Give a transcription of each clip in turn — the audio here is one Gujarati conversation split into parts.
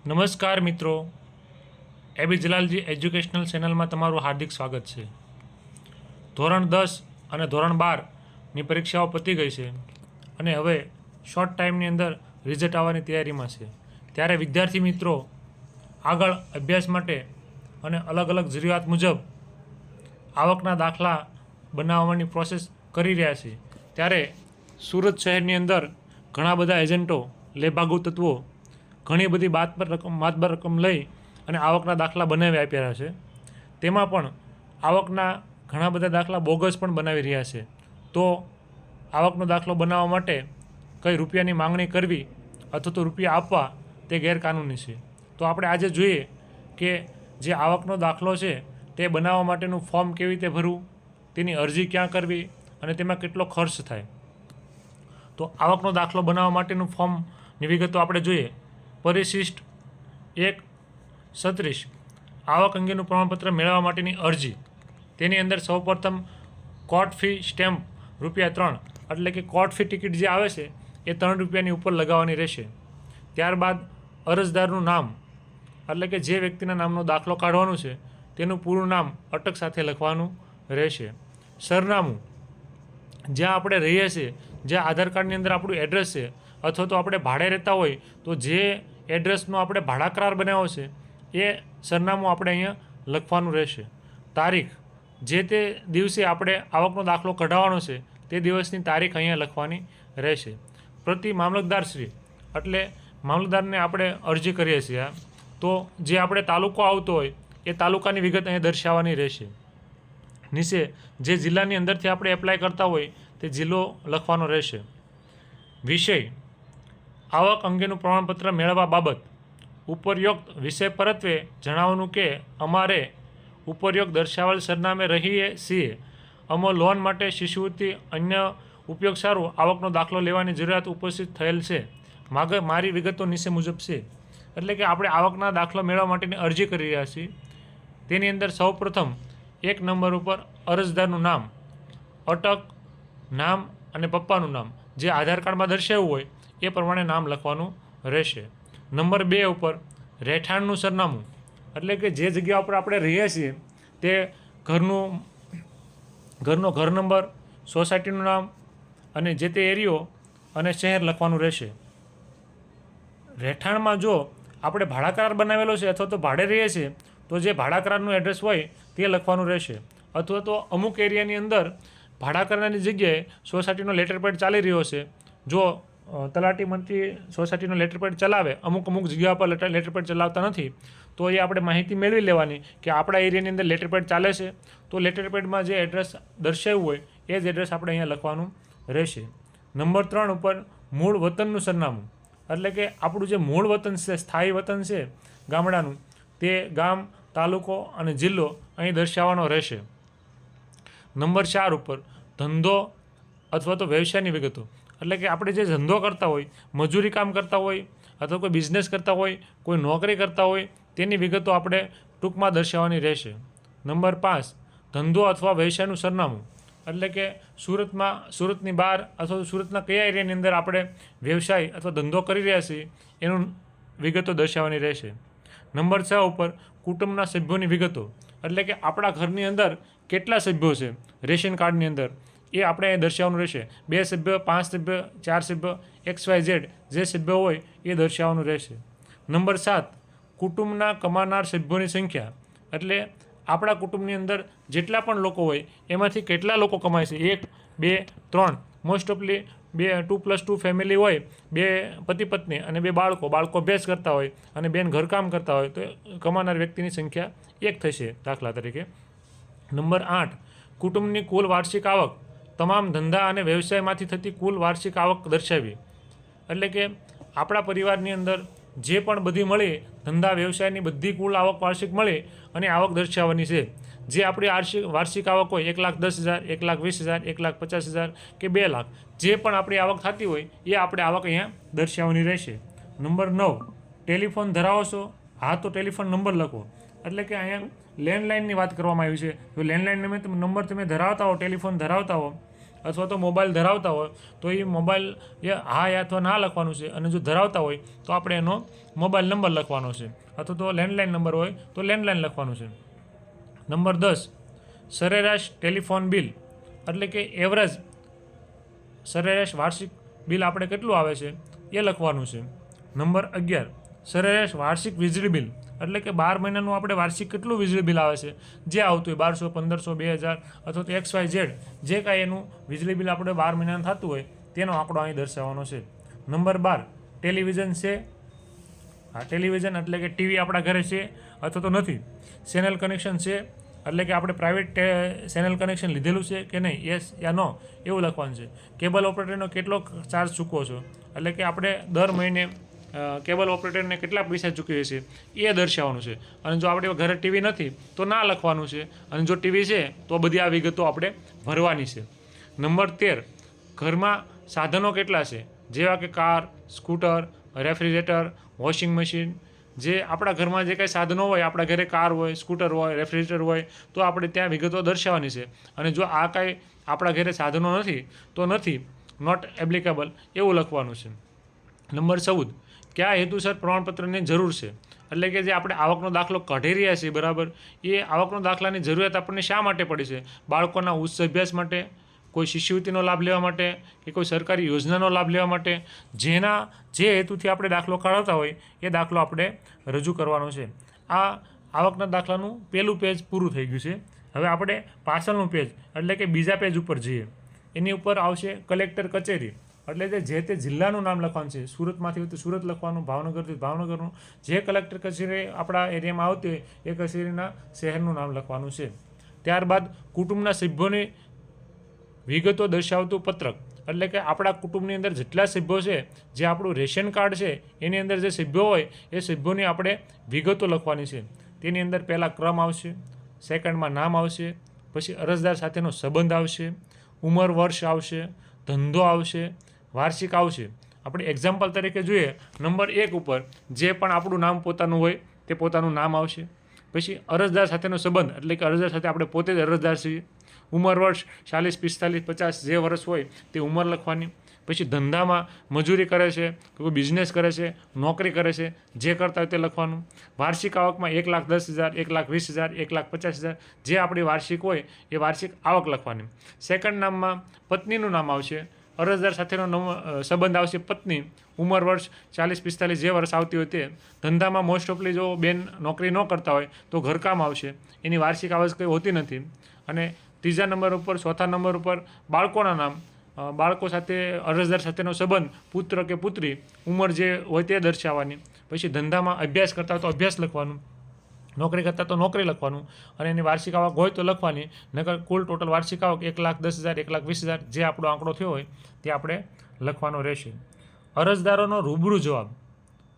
નમસ્કાર મિત્રો, એબી જલાલજી એજ્યુકેશનલ ચેનલમાં તમારું હાર્દિક સ્વાગત છે. ધોરણ 10 અને ધોરણ 12ની પરીક્ષાઓ પતી ગઈ છે અને હવે શોર્ટ ટાઈમની અંદર રિઝલ્ટ આવવાની તૈયારીમાં છે. ત્યારે વિદ્યાર્થી મિત્રો આગળ અભ્યાસ માટે અને અલગ અલગ જરૂરિયાત મુજબ આવકના દાખલા બનાવવાની પ્રોસેસ કરી રહ્યા છે. ત્યારે સુરત શહેરની અંદર ઘણા બધા એજન્ટો, લેભાગુ તત્વો ઘણી બધી માતબર રકમ લઈ અને આવકના દાખલા બનાવી આપી રહ્યા છે. તેમાં પણ આવકના ઘણા બધા દાખલા બોગસ પણ બનાવી રહ્યા છે. તો આવકનો દાખલો બનાવવા માટે કઈ રૂપિયાની માંગણી કરવી અથવા તો રૂપિયા આપવા તે ગેરકાનૂની છે. તો આપણે આજે જોઈએ કે જે આવકનો દાખલો છે તે બનાવવા માટેનું ફોર્મ કેવી રીતે ભરવું, તેની અરજી ક્યાં કરવી અને તેમાં કેટલો ખર્ચ થાય. તો આવકનો દાખલો બનાવવા માટેનું ફોર્મની વિગતો આપણે જોઈએ. પરિશિષ્ટ 1:37 આવક અંગેનું પ્રમાણપત્ર મેળવવા માટેની અરજી. તેની અંદર સૌપ્રથમ કોર્ટ ફી સ્ટેમ્પ ₹3, એટલે કે કોર્ટ ફી ટિકિટ જે આવે છે એ ₹3 ઉપર લગાવવાની રહેશે. ત્યારબાદ અરજદારનું નામ, એટલે કે જે વ્યક્તિના નામનો દાખલો કાઢવાનું છે તેનું પૂરું નામ અટક સાથે લખવાનું રહેશે. સરનામું, જ્યાં આપણે રહીએ છીએ, જ્યાં આધાર કાર્ડની અંદર આપણું એડ્રેસ છે, અથવા તો આપણે ભાડે રહેતા હોય તો જે એડ્રેસનો આપણે ભાડા કરાર બનાવ્યો છે એ સરનામું આપણે અહીંયા લખવાનું રહેશે. તારીખ, જે તે દિવસે આપણે આવકનો દાખલો કઢાવવાનો છે તે દિવસની તારીખ અહીંયા લખવાની રહેશે. પ્રતિ મામલતદારશ્રી, એટલે મામલતદારને આપણે અરજી કરીએ છીએ તો જે આપણે તાલુકો આવતો હોય એ તાલુકાની વિગત અહીંયા દર્શાવવાની રહેશે. નીચે જે જિલ્લાની અંદરથી આપણે એપ્લાય કરતા હોય તે જિલ્લો લખવાનો રહેશે. વિષય, આવક અંગેનું પ્રમાણપત્ર મેળવવા બાબત ઉપરયુક્ત વિષય પરત્વે જણાવવાનું કે અમારે ઉપરયુક્ત દર્શાવેલ સરનામે રહીએ છીએ. અમો લોન માટે શિષ્યવૃત્તિ અન્ય ઉપયોગ સારું આવકનો દાખલો લેવાની જરૂરિયાત ઉપસ્થિત થયેલ છે. મારી વિગતો નીચે મુજબ છે. એટલે કે આપણે આવકના દાખલો મેળવવા માટેની અરજી કરી રહ્યા છીએ. તેની અંદર સૌપ્રથમ 1 નંબર ઉપર અરજદારનું નામ, અટક, નામ અને પપ્પાનું નામ જે આધાર કાર્ડમાં દર્શાવ્યું હોય એ પ્રમાણે નામ લખવાનું રહેશે. નંબર 2 ઉપર રહેઠાણનું સરનામું, એટલે કે જે જગ્યા ઉપર આપણે રહીએ છીએ તે ઘરનો ઘર નંબર, સોસાયટીનું નામ અને જે તે એરિયો અને શહેર લખવાનું રહેશે. રહેઠાણમાં જો આપણે ભાડા કરાર બનાવેલો છે અથવા તો ભાડે રહીએ છીએ તો જે ભાડા કરારનું એડ્રેસ હોય તે લખવાનું રહેશે. અથવા તો અમુક એરિયાની અંદર ભાડા કરારની જગ્યાએ સોસાયટીનો લેટર પેડ ચાલી રહ્યો છે, જો તલાટી મંત્રી સોસાયટીનો લેટર પેડ ચલાવે, અમુક જગ્યા પર લેટર પેડ ચલાવતા નથી, તો એ આપણે માહિતી મેળવી લેવાની કે આપણા એરિયાની અંદર લેટર પેડ ચાલે છે તો લેટર પેડમાં જે એડ્રેસ દર્શાવ્યું હોય એ જ એડ્રેસ આપણે અહીંયા લખવાનું રહેશે. નંબર 3 ઉપર મૂળ વતનનું સરનામું, એટલે કે આપણું જે મૂળ વતન છે, સ્થાયી વતન છે ગામડાનું, તે ગામ, તાલુકો અને જિલ્લો અહીં દર્શાવવાનો રહેશે. નંબર 4 ઉપર ધંધો અથવા તો વ્યવસાયની વિગતો, એટલે કે આપણે જે ધંધો કરતા હોય, મજૂરી કામ કરતા હોય અથવા કોઈ બિઝનેસ કરતા હોય, કોઈ નોકરી કરતા હોય તેની વિગતો આપણે ટૂંકમાં દર્શાવવાની રહેશે. નંબર 5 ધંધો અથવા વ્યવસાયનું સરનામું, એટલે કે સુરતની બહાર અથવા સુરતના કયા એરિયાની અંદર આપણે વ્યવસાય અથવા ધંધો કરી રહ્યા છીએ એનું વિગતો દર્શાવવાની રહેશે. નંબર 6 ઉપર કુટુંબના સભ્યોની વિગતો, એટલે કે આપણા ઘરની અંદર કેટલા સભ્યો છે રેશન કાર્ડની અંદર એ આપણે દર્શાવવાનું રહેશે. 2 સભ્ય, 5 સભ્ય, 4 સભ્ય, XYZ જે સભ્યો હોય એ દર્શાવવાનું રહેશે. નંબર 7 કુટુંબના કમાનાર સભ્યોની સંખ્યા, એટલે આપણા કુટુંબની અંદર જેટલા પણ લોકો હોય એમાંથી કેટલા લોકો કમાય છે, 1, 2, 3. મોસ્ટ ઓફલી 2+2 ફેમિલી હોય, 2 પતિ પત્ની અને 2 બાળકો અભ્યાસ કરતા હોય અને બેન ઘરકામ કરતા હોય તો કમાનાર વ્યક્તિની સંખ્યા 1 થશે દાખલા તરીકે. નંબર 8 કુટુંબની કુલ વાર્ષિક આવક, તમામ ધંધા અને વ્યવસાયમાંથી થતી કુલ વાર્ષિક આવક દર્શાવી, એટલે કે આપણા પરિવારની અંદર જે પણ બધી મળી ધંધા વ્યવસાયની બધી કુલ આવક વાર્ષિક મળી અને આવક દર્શાવવાની છે. જે આપણી વાર્ષિક આવક હોય 1,10,000, 1,20,000, 1,50,000 કે 2 લાખ, જે પણ આપણી આવક થતી હોય એ આપણે આવક અહીંયા દર્શાવવાની રહેશે. નંબર 9 ટેલિફોન ધરાવો છો? હા તો ટેલિફોન નંબર લખો, એટલે કે અહીંયા લેન્ડલાઇનની વાત કરવામાં આવી છે. જો લેન્ડલાઇન નંબર તમે ધરાવતા હો, ટેલિફોન ધરાવતા હો અથવા તો મોબાઈલ ધરાવતા હોય તો એ મોબાઈલ હા અથવા ના લખવાનું છે, અને જો ધરાવતા હોય તો આપણે એનો મોબાઈલ નંબર લખવાનો છે, અથવા તો લેન્ડલાઇન નંબર હોય તો લેન્ડલાઇન લખવાનું છે. નંબર 10, સરેરાશ ટેલિફોન બિલ એટલે કે એવરેજ સરેરાશ વાર્ષિક બિલ આપણે કેટલું આવે છે એ લખવાનું છે. નંબર 11, સરેરાશ વાર્ષિક વીજળી બિલ એટલે કે 12 મહિનાનું આપણે વાર્ષિક કેટલું વીજળી બિલ આવે છે, જે આવતું હોય 1200, 1500, 2000 અથવા તો XYZ જે કાંઈ એનું વીજળી બિલ આપણે 12 મહિનાનું થતું હોય તેનો આંકડો અહીં દર્શાવવાનો છે. નંબર 12, ટેલિવિઝન છે. હા, ટેલિવિઝન એટલે કે ટીવી આપણા ઘરે છે અથવા તો નથી. ચેનલ કનેક્શન છે એટલે કે આપણે પ્રાઇવેટ ચેનલ કનેક્શન લીધેલું છે કે નહીં, યસ યા નો એવું લખવાનું છે. કેબલ ઓપરેટરનો કેટલો ચાર્જ ચૂકવો છો એટલે કે આપણે દર મહિને કેબલ ઓપરેટરને કેટલા પૈસા ચૂકવીએ છીએ એ દર્શાવવાનું છે. અને જો આપણે ઘરે ટીવી નથી તો ના લખવાનું છે, અને જો ટીવી છે તો બધી આ વિગતો આપણે ભરવાની છે. નંબર 13, ઘરમાં સાધનો કેટલા છે, જેવા કે car, scooter, refrigerator, washing machine. જે આપણા ઘરમાં જે કાંઈ સાધનો હોય, આપણા ઘરે કાર હોય, સ્કૂટર હોય, રેફ્રિજરેટર હોય તો આપણે ત્યાં વિગતો દર્શાવવાની છે. અને જો આ કાંઈ આપણા ઘરે સાધનો નથી તો નથી, નોટ એપ્લિકેબલ એવું લખવાનું છે. નંબર 14, કયા હેતુસર પ્રમાણપત્રની જરૂર છે એટલે કે જે આપણે આવકનો દાખલો કાઢી રહ્યા છીએ બરાબર, એ આવકનો દાખલાની જરૂરિયાત આપણને શા માટે પડી છે? બાળકોના ઉચ્ચ અભ્યાસ માટે, કોઈ શિષ્યવૃત્તિનો લાભ લેવા માટે, કે કોઈ સરકારી યોજનાનો લાભ લેવા માટે. જે હેતુથી આપણે દાખલો કાઢતા હોય એ દાખલો આપણે રજૂ કરવાનો છે. આ આવકના દાખલાનું પહેલું પેજ પૂરું થઈ ગયું છે. હવે આપણે પાછળનું પેજ એટલે કે બીજા પેજ ઉપર જઈએ. એની ઉપર આવશે કલેક્ટર કચેરી એટલે જે તે જિલ્લાનું નામ લખવાનું છે. સુરતમાંથી હોય તો સુરત લખવાનું, ભાવનગરથી ભાવનગરનું. જે કલેક્ટર કચેરી આપણા એરિયામાં આવતી હોય એ કચેરીના શહેરનું નામ લખવાનું છે. ત્યારબાદ કુટુંબના સભ્યોની વિગતો દર્શાવતું પત્રક એટલે કે આપણા કુટુંબની અંદર જેટલા સભ્યો છે, જે આપણું રેશન કાર્ડ છે એની અંદર જે સભ્યો હોય એ સભ્યોની આપણે વિગતો લખવાની છે. તેની અંદર પહેલાં ક્રમ આવશે, સેકન્ડમાં નામ આવશે, પછી અરજદાર સાથેનો સંબંધ આવશે, ઉંમર વર્ષ આવશે, ધંધો આવશે, વાર્ષિક આવશે. આપણે એક્ઝામ્પલ તરીકે જોઈએ નંબર 1 ઉપર જે પણ આપણું નામ પોતાનું હોય તે પોતાનું નામ આવશે. પછી અરજદાર સાથેનો સંબંધ એટલે કે અરજદાર સાથે આપણે પોતે જ અરજદાર છીએ. ઉંમર વર્ષ 40, 45, 50 જે વર્ષ હોય તે ઉંમર લખવાની. પછી ધંધામાં મજૂરી કરે છે, કોઈ બિઝનેસ કરે છે, નોકરી કરે છે, જે કરતા હોય તે લખવાનું. વાર્ષિક આવકમાં 1,10,000, 1,20,000, 1,50,000 જે આપણી વાર્ષિક હોય એ વાર્ષિક આવક લખવાની. સેકન્ડ નામમાં પત્નીનું નામ આવશે, અરજદાર સાથેનો સંબંધ આવશે પત્ની, ઉંમર વર્ષ 40, 45 જે વર્ષ આવતી હોય તે. ધંધામાં મોસ્ટ ઓફલી જો બેન નોકરી ન કરતા હોય તો ઘરકામ આવશે, એની વાર્ષિક આવક કંઈ હોતી નથી. અને ત્રીજા નંબર ઉપર, ચોથા નંબર ઉપર બાળકોના નામ, બાળકો સાથે અરજદાર સાથેનો સંબંધ, પુત્ર કે પુત્રી, ઉંમર જે હોય તે દર્શાવવાની. પછી ધંધામાં અભ્યાસ કરતા હોય તો અભ્યાસ લખવાનું, નોકરી કરતા તો નોકરી લખવાનું, અને એની વાર્ષિક આવક હોય તો લખવાની. નકર કુલ ટોટલ વાર્ષિક આવક 1,10,000, 1,20,000 જે આપણો આંકડો થયો હોય તે આપણે લખવાનો રહેશે. અરજદારોનો રૂબરૂ જવાબ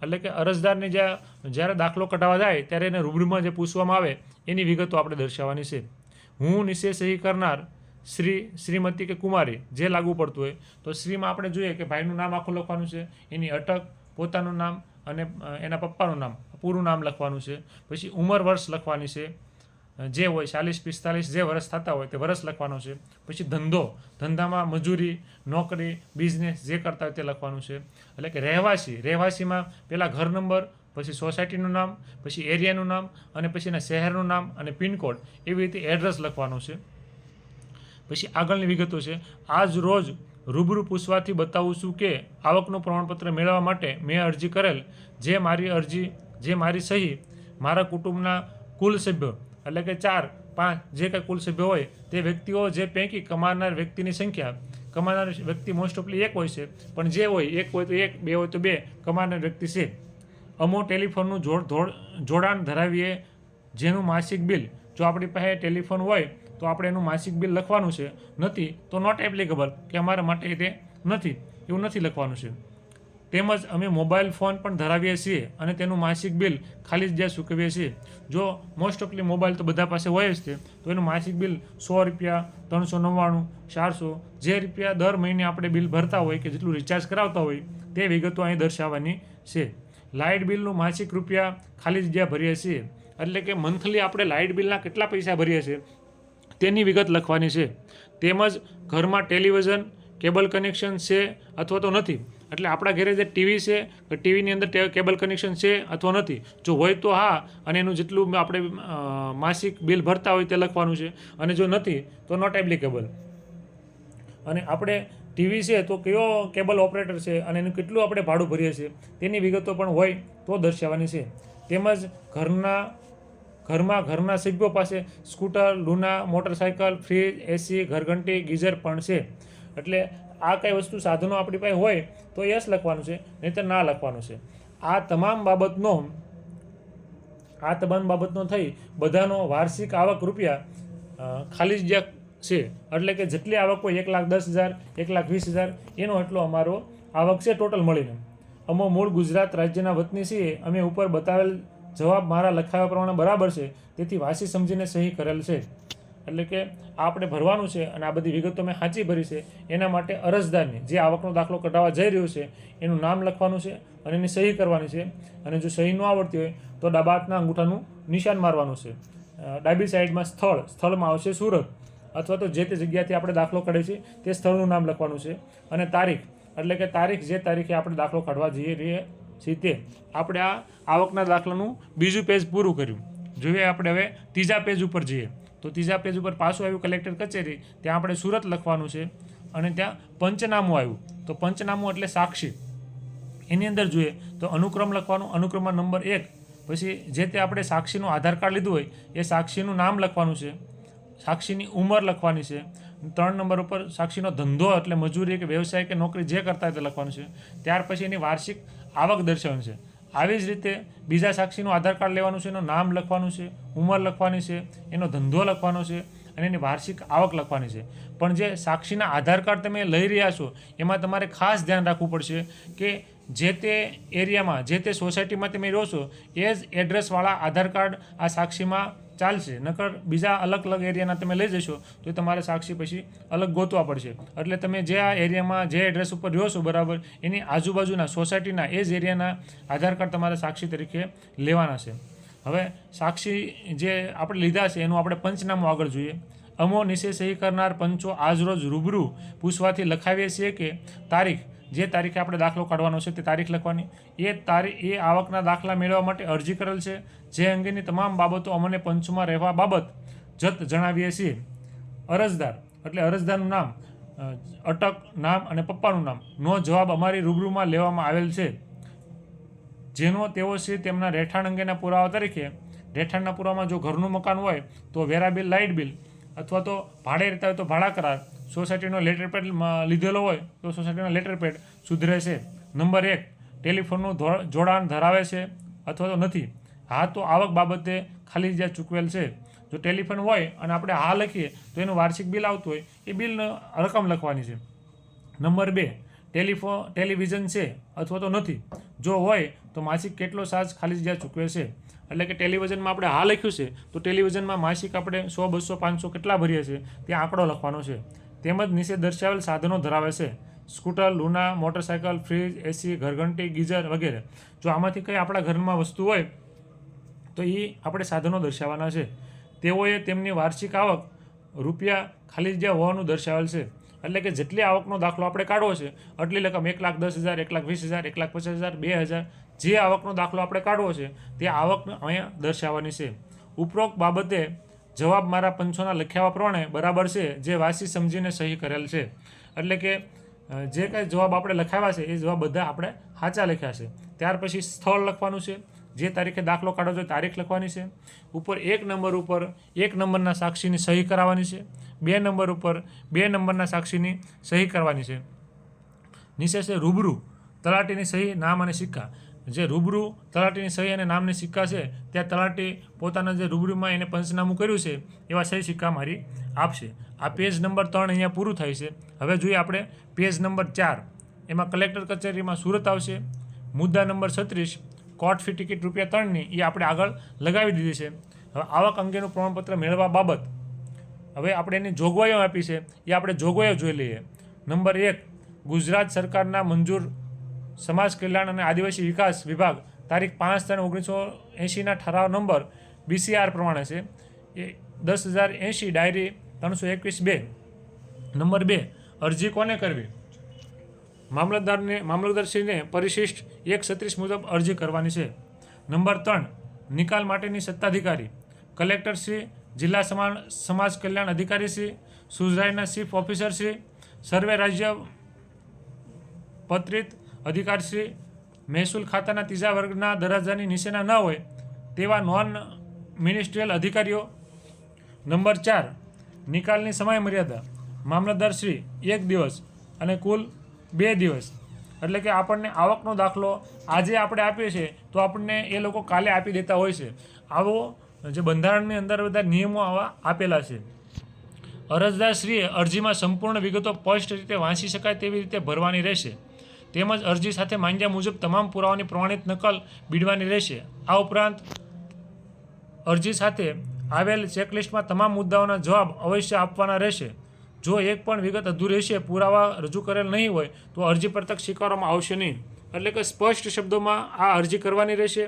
એટલે કે અરજદારને જ્યારે દાખલો કઢાવવા જાય ત્યારે એને રૂબરૂમાં જે પૂછવામાં આવે એની વિગતો આપણે દર્શાવવાની છે. હું નીચે સહી કરનાર શ્રી, શ્રીમતી કે કુમારી જે લાગુ પડતું હોય તો શ્રીમાં આપણે જોઈએ કે ભાઈનું નામ આખું લખવાનું છે, એની અટક, પોતાનું નામ અને એના પપ્પાનું નામ પૂરું નામ લખવાનું છે. પછી ઉંમર વર્ષ લખવાની છે, જે હોય 40, 45 જે વર્ષ થતા હોય તે વર્ષ લખવાનો છે. પછી ધંધામાં મજૂરી, નોકરી, બિઝનેસ જે કરતા હોય તે લખવાનું છે. એટલે કે રહેવાસીમાં પહેલાં ઘર નંબર, પછી સોસાયટીનું નામ, પછી એરિયાનું નામ, અને પછી એના શહેરનું નામ અને પિનકોડ, એવી રીતે એડ્રેસ લખવાનું છે. પછી આગળની વિગતો છે. આજ રોજ રૂબરૂ પૂછવાથી બતાવું છું કે આવકનું પ્રમાણપત્ર મેળવવા માટે મેં અરજી કરેલ, જે મારી સહી મારા કુટુંબના કુલ સભ્યો એટલે કે 4, 5 જે કાંઈ કુલ સભ્યો હોય તે વ્યક્તિઓ જે પૈકી કમાનાર વ્યક્તિની સંખ્યા, કમાનાર વ્યક્તિ મોસ્ટ ઓફલી 1 હોય છે, પણ જે હોય 1 હોય તો 1, 2 હોય તો 2 કમાનાર વ્યક્તિ છે. અમો ટેલિફોનનું જોડાણ ધરાવીએ જેનું માસિક બિલ, જો આપણી પાસે ટેલિફોન હોય તો આપણે એનું માસિક બિલ લખવાનું છે, નથી તો નોટ એપ્લિકેબલ કે અમારા માટે તે નથી, એવું નથી લખવાનું છે. તેમજ અમે મોબાઈલ ફોન પણ ધરાવીએ છીએ અને તેનું માસિક બિલ ખાલી જગ્યા ચૂકવીએ છીએ. જો મોસ્ટ ઓફલી મોબાઈલ તો બધા પાસે હોય જ છે તો એનું માસિક બિલ 100 રૂપિયા, 399, 400 જે રૂપિયા દર મહિને આપણે બિલ ભરતા હોય કે જેટલું રિચાર્જ કરાવતા હોય તે વિગતો અહીં દર્શાવવાની છે. લાઇટ બિલનું માસિક રૂપિયા ખાલી જગ્યા ભરીએ છીએ એટલે કે મંથલી આપણે લાઇટ બિલના કેટલા પૈસા ભરીએ છીએ તેની વિગત લખવાની છે. તેમજ ઘરમાં ટેલિવિઝન કેબલ કનેક્શન છે અથવા તો નથી, એટલે આપણા ઘરે જે ટીવી છે કે ટીવીની અંદર કેબલ કનેક્શન છે અથવા નથી. જો હોય તો હા, અને એનું જેટલું આપણે માસિક બિલ ભરતા હોય તે લખવાનું છે, અને જો નથી તો નોટ એપ્લિકેબલ. અને આપણે ટીવી છે તો કયો કેબલ ઓપરેટર છે અને એનું કેટલું આપણે ભાડું ભરીએ છીએ તેની વિગતો પણ હોય તો દર્શાવવાની છે. તેમજ ઘરના સભ્યો પાસે સ્કૂટર, લૂના, મોટરસાઇકલ, ફ્રીજ, એસી, ઘરઘંટી, ગીઝર પણ છે. એટલે આ કઈ વસ્તુ સાધનો આપણી પાસે હોય તો યસ લખવાનું છે, નહીંતર ના લખવાનું છે. આ તમામ બાબતનો થઈ બધાનો વાર્ષિક આવક રૂપિયા ખાલી જગ્યા છે, એટલે કે જેટલી આવક હોય 1,10,000, 1,20,000 એનો એટલો અમારો આવક છે ટોટલ મળીને. અમે મૂળ ગુજરાત રાજ્યના વતની છીએ. અમે ઉપર બતાવેલ જવાબ મારા લખાવ્યા પ્રમાણે બરાબર છે, તેથી વાંચી સમજીને સહી કરેલ છે. એટલે કે આ આપણે ભરવાનું છે અને આ બધી વિગતો મેં સાચી ભરી છે. એના માટે અરજદારની જે આવકનો દાખલો કઢાવવા જઈ રહ્યો છે એનું નામ લખવાનું છે અને એની સહી કરવાની છે. અને જો સહી ન આવડતી હોય તો ડાબા હાથના અંગૂઠાનું નિશાન મારવાનું છે. ડાબી સાઈડમાં સ્થળમાં આવશે સુરત, અથવા તો જે તે જગ્યાથી આપણે દાખલો કાઢીએ છીએ તે સ્થળનું નામ લખવાનું છે. અને તારીખ, એટલે કે જે તારીખે આપણે દાખલો કાઢવા જઈએ રહીએ છીએ તે. આપણે આ આવકના દાખલાનું બીજું પેજ પૂરું કર્યું. જોઈએ આપણે હવે ત્રીજા પેજ ઉપર જઈએ. તો ત્રીજા પેજ ઉપર પાછું આવ્યું કલેક્ટર કચેરી, ત્યાં આપણે સુરત લખવાનું છે. અને ત્યાં પંચનામું આવ્યું, તો પંચનામું એટલે સાક્ષી. એની અંદર જોઈએ તો અનુક્રમ લખવાનું, અનુક્રમમાં નંબર 1, પછી જે તે આપણે સાક્ષીનું આધાર કાર્ડ લીધું હોય એ સાક્ષીનું નામ લખવાનું છે, સાક્ષીની ઉંમર લખવાની છે. 3 નંબર ઉપર સાક્ષીનો ધંધો એટલે મજૂરી કે વ્યવસાય કે નોકરી જે કરતા હોય તે લખવાનું છે. ત્યાર પછી એની વાર્ષિક આવક દર્શાવવાની છે. આવી જ રીતે બીજા સાક્ષીનું આધાર કાર્ડ લેવાનું છે, એનું નામ લખવાનું છે, ઉંમર લખવાની છે, એનો ધંધો લખવાનો છે અને એની વાર્ષિક આવક લખવાની છે. પણ જે સાક્ષીના આધાર કાર્ડ તમે લઈ રહ્યા છો એમાં તમારે ખાસ ધ્યાન રાખવું પડશે કે જે તે એરિયામાં, જે તે સોસાયટીમાં તમે રહો છો એ જ એડ્રેસવાળા આધાર કાર્ડ આ સાક્ષીમાં ચાલશે. નકર બીજા અલગ અલગ એરિયાના તમે લઈ જશો તો તમારે સાક્ષી પછી અલગ ગોતવા પડશે. એટલે તમે જે આ એરિયામાં જે એડ્રેસ ઉપર રહ્યો છો બરાબર એની આજુબાજુના સોસાયટીના એ જ એરિયાના આધાર કાર્ડ તમારે સાક્ષી તરીકે લેવાના છે. હવે સાક્ષી જે આપણે લીધા છે એનું આપણે પંચનામું આગળ જોઈએ. અમો નીચે સહી કરનાર પંચો આજરોજ રૂબરૂ પૂછવાથી લખાવીએ છીએ કે તારીખ, જે તારીખે આપણે દાખલો કાઢવાનો છે તે તારીખ લખવાની. એ આવકના દાખલા મેળવવા માટે અરજી કરેલ છે. જે અંગેની તમામ બાબતો અમને પંચમાં રહેવા બાબત જણાવીએ છીએ. અરજદાર, એટલે અરજદારનું નામ, અટક, નામ અને પપ્પાનું નામ નો જવાબ અમારી રૂબરૂમાં લેવામાં આવેલ છે, જેનો તેઓ છે તેમના રહેઠાણ અંગેના પુરાવા તરીકે. રહેઠાણના પુરાવામાં જો ઘરનું મકાન હોય તો વેરા બિલ, લાઇટ બિલ, અથવા તો ભાડે રહેતા હોય તો ભાડા કરાર, સોસાયટીનો લેટર પેડ લીધેલો હોય તો સોસાયટીનો લેટર પેડ સુધરે છે. નંબર 1, ટેલિફોનનું જોડાણ ધરાવે છે અથવા તો નથી. હા તો આવક બાબતે ખાલી જગ્યા ચૂકવેલ છે. જો ટેલિફોન હોય અને આપણે હા લખીએ તો એનું વાર્ષિક બિલ આવતું હોય એ બિલની રકમ લખવાની છે. નંબર 2, ટેલિવિઝન છે અથવા તો નથી. જો હોય તો માસિક કેટલો ચાર્જ ખાલી જગ્યા ચૂકવે છે. એટલે કે ટેલિવિઝનમાં આપણે હા લખ્યું છે તો ટેલિવિઝનમાં માસિક આપણે 100, 200, 500 કેટલા ભરીએ છીએ તે આંકડો લખવાનો છે. તેમજ નીચે દર્શાવેલ સાધનો ધરાવે છે: સ્કૂટર, લૂના, મોટરસાઇકલ, ફ્રીજ, એસી, ઘરઘંટી, ગીઝર વગેરે. જો આમાંથી કંઈ આપણા ઘરમાં વસ્તુ હોય તો એ આપણે સાધનો દર્શાવવાના છે. તેઓએ તેમની વાર્ષિક આવક રૂપિયા ખાલી જગ્યા હોવાનું દર્શાવેલ છે. એટલે કે જેટલી આવકનો દાખલો આપણે કાઢવો છે એટલી રકમ 1,10,000, 1,20,000, 1,50,000, 2,000 જે આવકનો દાખલો આપણે કાઢવો છે તે આવક અહીંયા દર્શાવવાની છે. ઉપરોક્ત બાબતે જવાબ મારા પંચોના લખ્યા પ્રમાણે બરાબર છે, જે વાંચી સમજીને સહી કરેલ છે. એટલે કે જે કાંઈ જવાબ આપણે લખાવ્યા છે એ જવાબ બધા આપણે સાચા લખ્યા છે. ત્યાર પછી સ્થળ લખવાનું છે, જે તારીખે દાખલો કાઢવો છે તારીખ લખવાની છે. ઉપર 1 નંબર ઉપર 1 નંબરના સાક્ષીની સહી કરાવવાની છે. 2 નંબર ઉપર 2 નંબરના સાક્ષીની સહી કરવાની છે. નીચે છે રૂબરૂ તલાટીની સહી, નામ અને સિક્કા. જે રૂબરૂ તલાટીની સહી અને નામની સિક્કા છે ત્યાં તલાટી પોતાના જે રૂબરૂમાં એને પંચનામું કર્યું છે એવા સહી સિક્કા મારી આપશે. આ પેજ નંબર 3 અહીંયા પૂરું થાય છે. હવે જોઈએ આપણે પેજ નંબર 4. એમાં કલેક્ટર કચેરીમાં સુરત આવશે. મુદ્દા નંબર 36, કોર્ટ ફી ટિકિટ ₹3ની એ આપણે આગળ લગાવી દીધી છે. હવે આવક અંગેનું પ્રમાણપત્ર મેળવવા બાબત હવે આપણે એની જોગવાઈઓ આપી છે એ આપણે જોગવાઈઓ જોઈ લઈએ. નંબર 1, ગુજરાત સરકારના મંજૂર સમાજ કલ્યાણ અને આદિવાસી વિકાસ વિભાગ તારીખ 5/3/1980ના ઠરાવ નંબર BCR પ્રમાણે છે. એ 10,080 ડાયરી 321(2). નંબર 2, અરજી કોને કરવી? મામલતદારશ્રીને પરિશિષ્ટ 136 મુજબ અરજી કરવાની છે. નંબર 3, નિકાલ માટેની સત્તાધિકારી કલેક્ટરશ્રી, જિલ્લા સમાજ કલ્યાણ અધિકારીશ્રી, સુજરાઈના ચીફ ઓફિસરશ્રી, સર્વે રાજ્ય પત્રિત અધિકારીશ્રી, મહેસૂલ ખાતાના 3જા વર્ગના દરજ્જાની નીચેના ન હોય તેવા નોન મિનિસ્ટ્રીયલ અધિકારીઓ. નંબર 4, નિકાલની સમય મર્યાદા મામલતદારશ્રી 1 દિવસ અને કુલ 2 દિવસ. એટલે કે આપણને આવકનો દાખલો આજે આપણે આપીએ છીએ તો આપણને એ લોકો કાલે આપી દેતા હોય છે. આવો જે બંધારણની અંદર બધા નિયમો આવા આપેલા છે. અરજદારશ્રીએ અરજીમાં સંપૂર્ણ વિગતો સ્પષ્ટ રીતે વાંચી શકાય તેવી રીતે ભરવાની રહેશે. તેમજ અરજી સાથે માંગ્યા મુજબ તમામ પુરાવાની પ્રમાણિત નકલ બીડવાની રહેશે. આ ઉપરાંત અરજી સાથે આવેલ ચેકલિસ્ટમાં તમામ મુદ્દાઓના જવાબ અવશ્ય આપવાના રહેશે. જો એક પણ વિગત અધૂરી હશે, પુરાવા રજૂ કરેલ નહીં હોય તો અરજી પ્રત્યક્ષ સ્વીકારવામાં આવશે નહીં. એટલે કે સ્પષ્ટ શબ્દોમાં આ અરજી કરવાની રહેશે.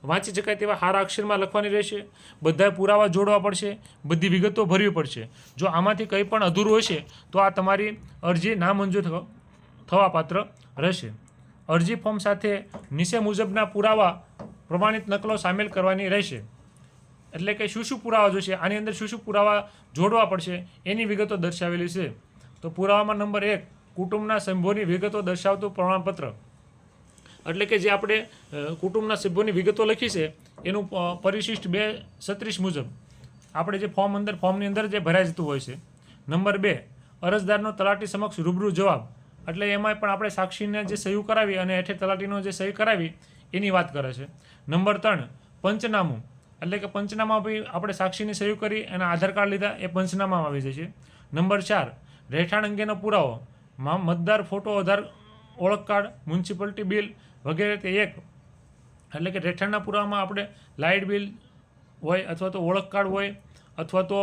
વાંચી શકાય તેવા સારા અક્ષરમાં લખવાની રહેશે. બધા પુરાવા જોડવા પડશે, બધી વિગતો ભરવી પડશે. જો આમાંથી કંઈ પણ અધૂરું હશે તો આ તમારી અરજી નામંજૂર થવા પાત્ર રહેશે. અરજી ફોર્મ સાથે નીચે મુજબના પુરાવા પ્રમાણિત નકલો સામેલ કરવાની રહેશે. એટલે કે શું પુરાવા જોશે, આની અંદર શું પુરાવા જોડવા પડશે એની વિગતો દર્શાવેલી છે. તો પુરાવામાં નંબર 1, કુટુંબના સભ્યોની વિગતો દર્શાવતું પ્રમાણપત્ર. એટલે કે જે આપણે કુટુંબના સભ્યોની વિગતો લખી છે એનું પરિશિષ્ટ 236 મુજબ આપણે જે ફોર્મની અંદર જે ભરાઈ જતું હોય છે. નંબર 2, અરજદારનો તલાટી સમક્ષ રૂબરૂ જવાબ. એટલે એમાં પણ આપણે સાક્ષીને જે સહી કરાવી અને હેઠે તલાટીનો જે સહી કરાવી એની વાત કરે છે. નંબર 3, પંચનામું. એટલે કે પંચનામા બી આપણે સાક્ષીની સહી કરી અને આધાર કાર્ડ લીધા એ પંચનામામાં આવી જાય છે. નંબર 4, રહેઠાણ અંગેનો પુરાવો, મતદાર ફોટો, આધાર ઓળખ કાર્ડ, મ્યુનિસિપાલિટી બિલ વગેરે તે 1. એટલે કે રહેઠાણના પુરાવામાં આપણે લાઇટ બિલ હોય અથવા તો ઓળખ કાર્ડ હોય અથવા તો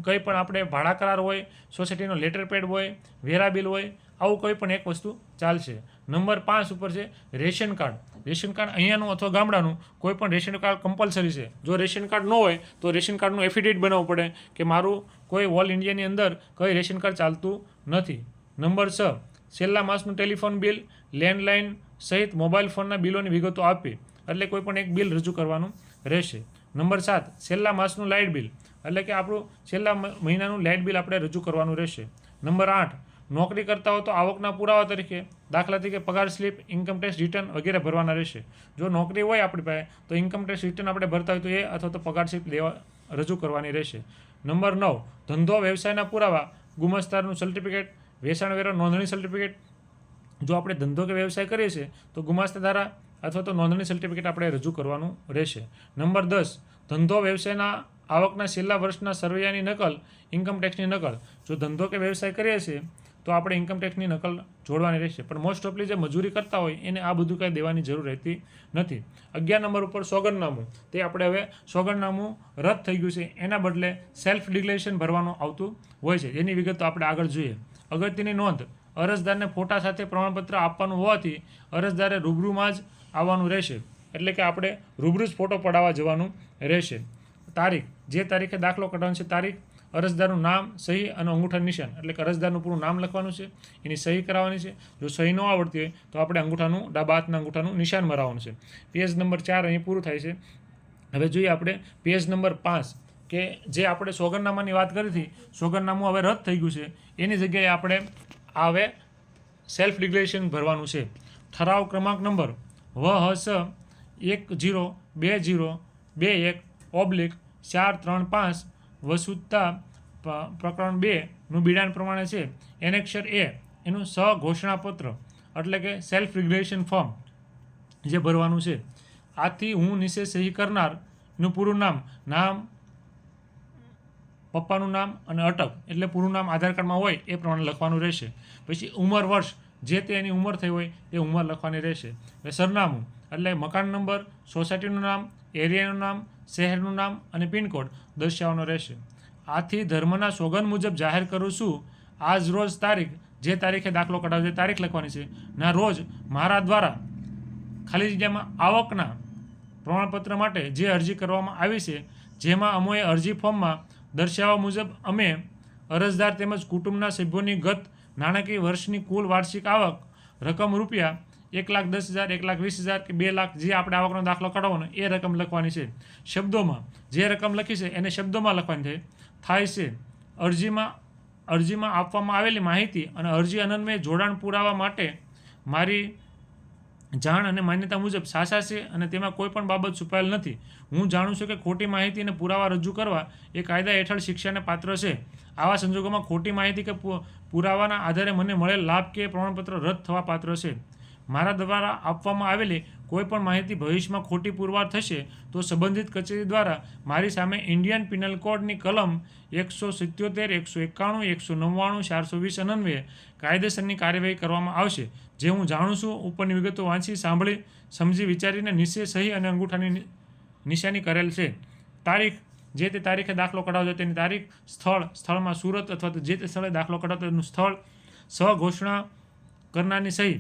કંઈ પણ આપણે ભાડા કરાર હોય, સોસાયટીનો લેટર પેડ હોય, વેરા બિલ હોય, આવું કોઈ પણ એક વસ્તુ ચાલશે. નંબર 5 ઉપર છે રેશન કાર્ડ. રેશન કાર્ડ અહીંયાનું અથવા ગામડાનું કોઈ પણ રેશન કાર્ડ કમ્પલસરી છે. જો રેશન કાર્ડ ન હોય તો રેશન કાર્ડનું એફિડેવિટ બનાવવું પડે કે મારું કોઈ ઓલ ઇન્ડિયાની અંદર કોઈ રેશન કાર્ડ ચાલતું નથી. નંબર 6, છેલ્લા માસનું ટેલિફોન બિલ, લેન્ડલાઇન સહિત મોબાઈલ ફોનના બિલોની વિગતો આપી. એટલે કોઈ પણ એક બિલ રજૂ કરવાનું રહેશે. નંબર 7, છેલ્લા માસનું લાઇટ બિલ. એટલે કે આપણું છેલ્લા મહિનાનું લાઇટ બિલ આપણે રજૂ કરવાનું રહેશે. નંબર 8, નોકરી કરતા હો તો આવકના પુરાવા તરીકે દાખલા તરીકે પગાર સ્લીપ, ઇન્કમટેક્સ રિટર્ન વગેરે ભરવાના રહેશે. જો નોકરી હોય આપણી પાસે તો ઇન્કમટેક્સ રિટર્ન આપણે ભરતા હોય તો એ અથવા તો પગાર સ્લીપ રજૂ કરવાની રહેશે. નંબર 9, ધંધો વ્યવસાયના પુરાવા, ગુમાસ્તારનું સર્ટિફિકેટ, વેચાણ વેરો નોંધણી સર્ટિફિકેટ. જો આપણે ધંધો કે વ્યવસાય કરીએ છીએ તો ગુમાસ્તા ધારા અથવા તો નોંધણી સર્ટિફિકેટ આપણે રજૂ કરવાનું રહેશે. નંબર 10, ધંધો વ્યવસાયના આવકના છેલ્લા વર્ષના સરવૈયાની નકલ, ઇન્કમટેક્સની નકલ. જો ધંધો કે વ્યવસાય કરીએ છીએ તો આપણે ઇન્કમટેક્સની નકલ જોડવાની રહેશે. પણ મોસ્ટ ઓફલી જે મજૂરી કરતા હોય એને આ બધું કાંઈ દેવાની જરૂર રહેતી નથી. 11 નંબર ઉપર સોગંદનામું. તે આપણે હવે સોગંદનામું રદ થઈ ગયું છે, એના બદલે સેલ્ફ ડિક્લેરેશન ભરવાનું આવતું હોય છે. એની વિગતો આપણે આગળ જોઈએ. અગત્યની નોંધ, અરજદારને ફોટા સાથે પ્રમાણપત્ર આપવાનું હોવાથી અરજદારે રૂબરૂમાં જ આવવાનું રહેશે. એટલે કે આપણે રૂબરૂ જ ફોટો પડાવવા જવાનું રહેશે. તારીખ, જે તારીખે દાખલો કઢાવવાનો છે તારીખ, અરજદારનું નામ, સહી અને અંગૂઠા નિશાન. એટલે કે અરજદારનું પૂરું નામ લખવાનું છે, એની સહી કરાવવાની છે. જો સહી ન આવડતી હોય તો આપણે ડાબા હાથના અંગૂઠાનું નિશાન મરાવવાનું છે. પેજ નંબર 4 અહીં પૂરું થાય છે. હવે જોઈએ આપણે પેજ નંબર 5 કે જે આપણે સોગંદનામાની વાત કરી હતી, સોગંદનામું હવે રદ થઈ ગયું છે. એની જગ્યાએ આપણે હવે સેલ્ફ ડિક્લેરેશન ભરવાનું છે. ઠરાવ ક્રમાંક નંબર WHS 102021/435 વસુધતા પ્રકરણ 2નું બિડાણ પ્રમાણે છે. એનેક્સર A એનું સઘોષણાપત્ર એટલે કે સેલ્ફ ડિક્લેરેશન ફોર્મ જે ભરવાનું છે. આથી હું નીચે સહી કરનારનું પૂરું નામ, પપ્પાનું નામ અને અટક એટલે પૂરું નામ આધાર કાર્ડમાં હોય એ પ્રમાણે લખવાનું રહેશે. પછી ઉંમર વર્ષ, જે તે એની ઉંમર થઈ હોય એ ઉંમર લખવાની રહેશે. સરનામું એટલે મકાન નંબર, સોસાયટીનું નામ, એરિયાનું નામ, શહેરનું નામ અને પિનકોડ દર્શાવવાનો રહેશે. આથી ધર્મના સોગંદ મુજબ જાહેર કરું છું, આજ રોજ તારીખ, જે તારીખે દાખલો કઢાવ્યો તારીખ લખવાની છે, ના રોજ મારા દ્વારા ખાલી જગ્યામાં આવકના પ્રમાણપત્ર માટે જે અરજી કરવામાં આવી છે, જેમાં અમોએ અરજી ફોર્મમાં દર્શાવવા મુજબ અમે અરજદાર તેમજ કુટુંબના સભ્યોની ગત નાણાકીય વર્ષની કુલ વાર્ષિક આવક રકમ રૂપિયા 1,10,000, 1,20,000 કે 2 લાખ, જે આપણે આવકનો દાખલો કાઢવાનો એ રકમ લખવાની છે. શબ્દોમાં જે રકમ લખી છે એને શબ્દોમાં લખવાની થાય છે. અરજીમાં આપવામાં આવેલી માહિતી અને અરજી અન્વયે જોડાણ પુરાવા માટે મારી જાણ અને માન્યતા મુજબ સાચા છે અને તેમાં કોઈ પણ બાબત છુપાયેલ નથી. હું જાણું છું કે ખોટી માહિતી અને પુરાવા રજૂ કરવા એ કાયદા હેઠળ શિક્ષાને પાત્ર છે. આવા સંજોગોમાં ખોટી માહિતી કે પુરાવાના આધારે મને મળેલ લાભ કે પ્રમાણપત્ર રદ થવા પાત્ર છે. મારા દ્વારા આપવામાં આવેલી કોઈપણ માહિતી ભવિષ્યમાં ખોટી પુરવાર થશે તો સંબંધિત કચેરી દ્વારા મારી સામે ઇન્ડિયન પિનલ કોડની કલમ 177, 191, 199, 420 અન્વયે કાયદેસરની કાર્યવાહી કરવામાં આવશે. જે હું જાણું છું. ઉપરની વિગતો વાંચી, સાંભળી, સમજી, વિચારીને નિશ્ચય સહી અને અંગૂઠાની નિશાની કરેલ છે. તારીખ, જે તે તારીખે દાખલો કઢાવજો તેની તારીખ, સ્થળમાં સુરત અથવા તો જે તે સ્થળે દાખલો કઢાવતો તેનું સ્થળ, ઘોષણા કરનારની સહી,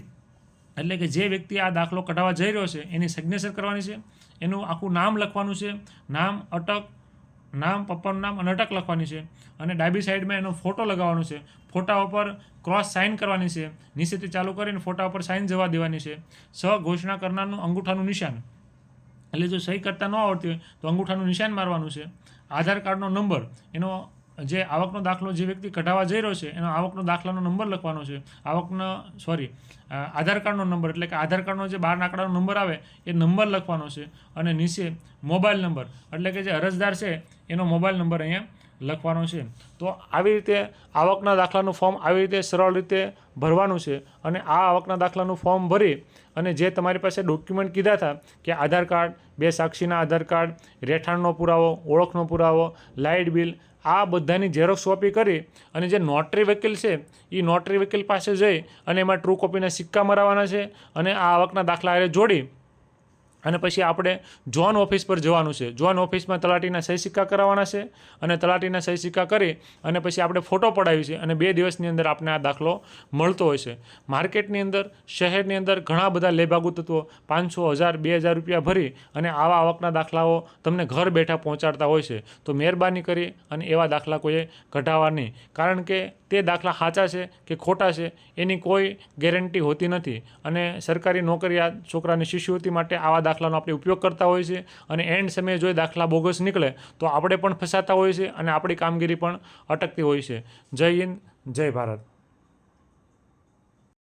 એટલે કે જે વ્યક્તિ આ દાખલો કઢાવવા જઈ રહ્યો છે એની સિગ્નેચર કરવાની છે. એનું આખું નામ લખવાનું છે, નામ, પપ્પાનું નામ અને અટક લખવાની છે. અને ડાબી સાઈડમાં એનો ફોટો લગાવવાનો છે. ફોટા ઉપર ક્રોસ સાઇન કરવાની છે. નીચેથી ચાલુ કરીને ફોટા ઉપર સાઇન જવા દેવાની છે. ઘોષણા કરનારનું અંગૂઠાનું નિશાન, એટલે જો સહી કરતા ન આવડતી હોય તો અંગૂઠાનું નિશાન મારવાનું છે. આધાર કાર્ડનો નંબર, એનો જે આવકનો દાખલો જે વ્યક્તિ કઢાવવા જઈ રહ્યો છે એનો આવકનો દાખલાનો નંબર લખવાનો છે. આધાર કાર્ડનો નંબર, એટલે કે આધાર કાર્ડનો જે 12 આંકડાનો નંબર આવે એ નંબર લખવાનો છે. અને નીચે મોબાઈલ નંબર, એટલે કે જે અરજદાર છે એનો મોબાઈલ નંબર અહીંયા લખવાનો છે. તો આવી રીતે આવકના દાખલાનું ફોર્મ આવી રીતે સરળ રીતે ભરવાનું છે. અને આ આવકના દાખલાનું ફોર્મ ભરી અને જે તમારી પાસે ડોક્યુમેન્ટ કીધા હતા કે આધાર કાર્ડ, 2 સાક્ષીના આધાર કાર્ડ, રહેઠાણનો પુરાવો, ઓળખનો પુરાવો, લાઇટ બિલ, આ બધાની ઝેરોક્ષ કોપી કરી અને જે નોટરી વકીલ છે એ નોટરી વકીલ પાસે જઈ અને એમાં ટ્રુ કોપીના સિક્કા મરાવવાના છે. અને આ આવકના દાખલા હારે જોડી અને પછી આપણે ઝોન ઓફિસ પર જવાનું છે. ઝોન ઓફિસમાં તલાટીના સહી સિક્કા કરાવવાના છે. અને તલાટીના સહી સિક્કા કરી અને પછી આપણે ફોટો પડાવી છે. અને 2 દિવસની અંદર આપણે આ દાખલો મળતો હોય છે. માર્કેટની અંદર, શહેરની અંદર ઘણા બધા લેભાગુ તત્વો 500, 1000, 2000 રૂપિયા ભરી અને આવા આવકના દાખલાઓ તમને ઘર બેઠા પહોંચાડતા હોય છે. તો મહેરબાની કરી અને એવા દાખલા કોઈએ કઢાવવા નહીં. કારણ કે તે દાખલા સાચા છે કે ખોટા છે એની કોઈ ગેરંટી હોતી નથી. અને સરકારી નોકરિયાત છોકરાની શિષ્યવૃત્તિ માટે આવા દાખલાનો આપણે ઉપયોગ કરતા હોઈએ છીએ. અને એન્ડ સમયે જો દાખલા બોગસ નીકળે તો આપણે પણ ફસાતા હોઈએ છીએ અને આપણી કામગીરી પણ અટકતી હોય છે. જય હિન્દ, જય ભારત.